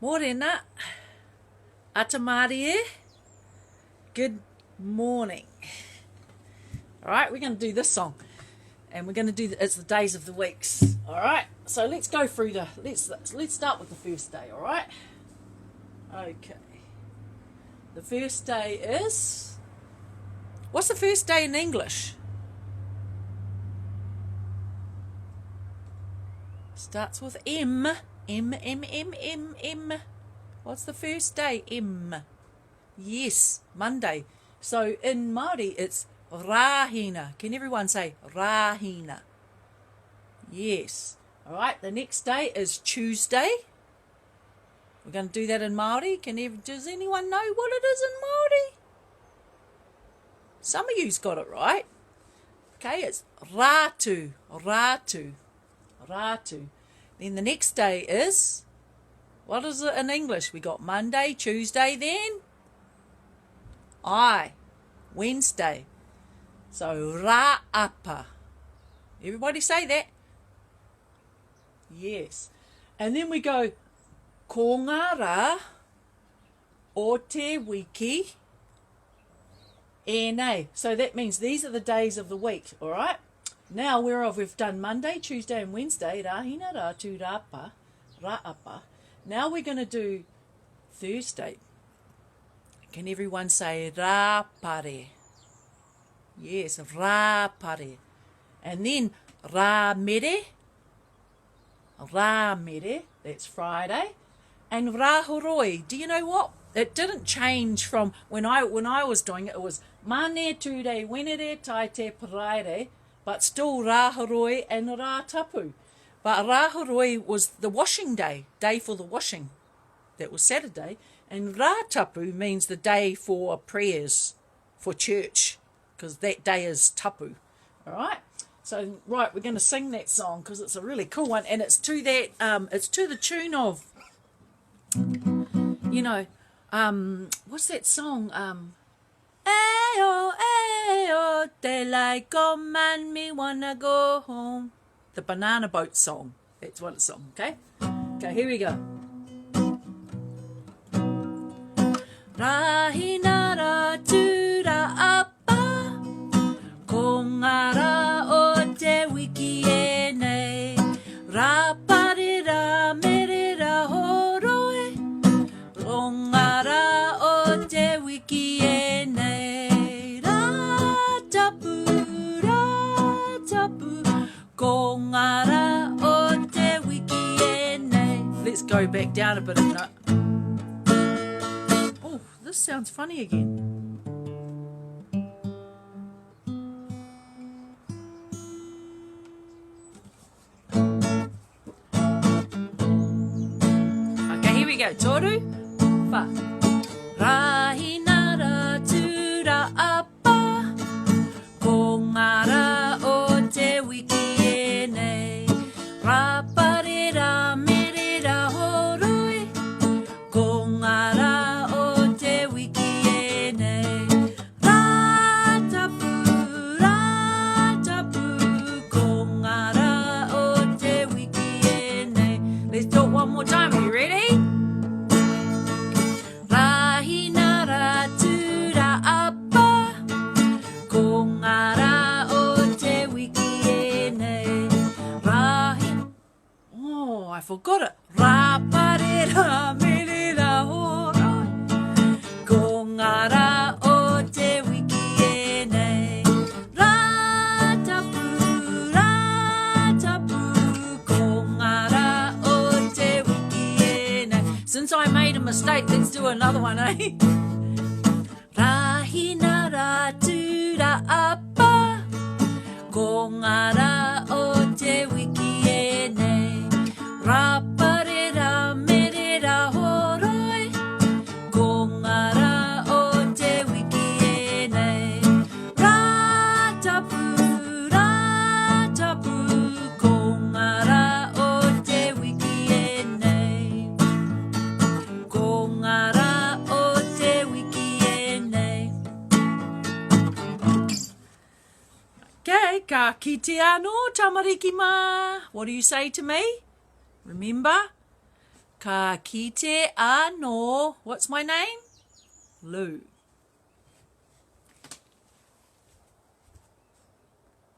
Morena, Atamari, good morning. All right, we're going to do this song, and we're going to do it's the days of the weeks. All right, so let's go through let's start with the first day. All right, okay. The first day is, what's the first day in English? Starts with M. M, M, M, M, M. What's the first day? M. Yes, Monday. So in Māori, it's Rahina. Can everyone say Rahina? Yes. All right, the next day is Tuesday. We're going to do that in Māori. Does anyone know what it is in Māori? Some of you's got it right. Okay, it's Rātu, Rātu, Rātu. Then the next day is, what is it in English? We got Monday, Tuesday, then Wednesday. So Rāapa. Everybody say that? Yes. And then we go ko ngā rā o te wiki e nei. So that means these are the days of the week, all right? Now we've done Monday, Tuesday and Wednesday, Rahina, Rātu, Rāapa. Now we're going to do Thursday. Can everyone say Rāpare? Yes, Rāpare. And then Rāmere, that's Friday. And Rāhoroi, do you know what? It didn't change from when I was doing it. It was Mane, Ture, Wenere, Taite, Paraire, but still Rāhoroi and Rātapu. But Rāhoroi was the washing day for the washing. That was Saturday. And Rātapu means the day for prayers, for church, because that day is tapu. All right? So, right, we're going to sing that song because it's a really cool one. And it's to that, it's to the tune of, what's that song? Ayo, ayo, daylight come and me wanna go home. The Banana Boat song. That's what it's on, okay? Okay, here we go. Rahina rātu rāapa, ko ngā rā o te wiki e nei, rāpare rā mere rā horoi, ko ngā rā o te wiki e nei, rātapu, ko ngā rā o te wiki e nei. Let's go back down a bit. Oh, this sounds funny again. Okay, here we go. Toru, fa. Rahina rātu rāapa, ko ngā rā o te wiki e nei, rāpare rā mere rā horoi, ko ngā rā o te wiki e nei, rātapu, ko ngā rā o te wiki e nei. Let's do it one more time. Are you ready? Rahina rātu rāapa, ko ngā rā o te wiki e nei, rahina. Oh, I forgot it. Rāpare rā mere rā horoi, ko ngā rā o te wiki e nei, rātapu, ko ngā rā o te wiki e nei. Since I made a mistake, let's do another one, eh? Rahina rātu rāapa, ko ngā rā o te wiki e nei, rāpare rā mere rā horoi, ko ngā rā o te wiki e nei, rātapu, ko ngā rā o te wiki e nei, ko ngā rā o te wiki e nei. Okay, ka kite anō tamariki mā. What do you say to me? Remember? Ka kite anō. What's my name? Lou.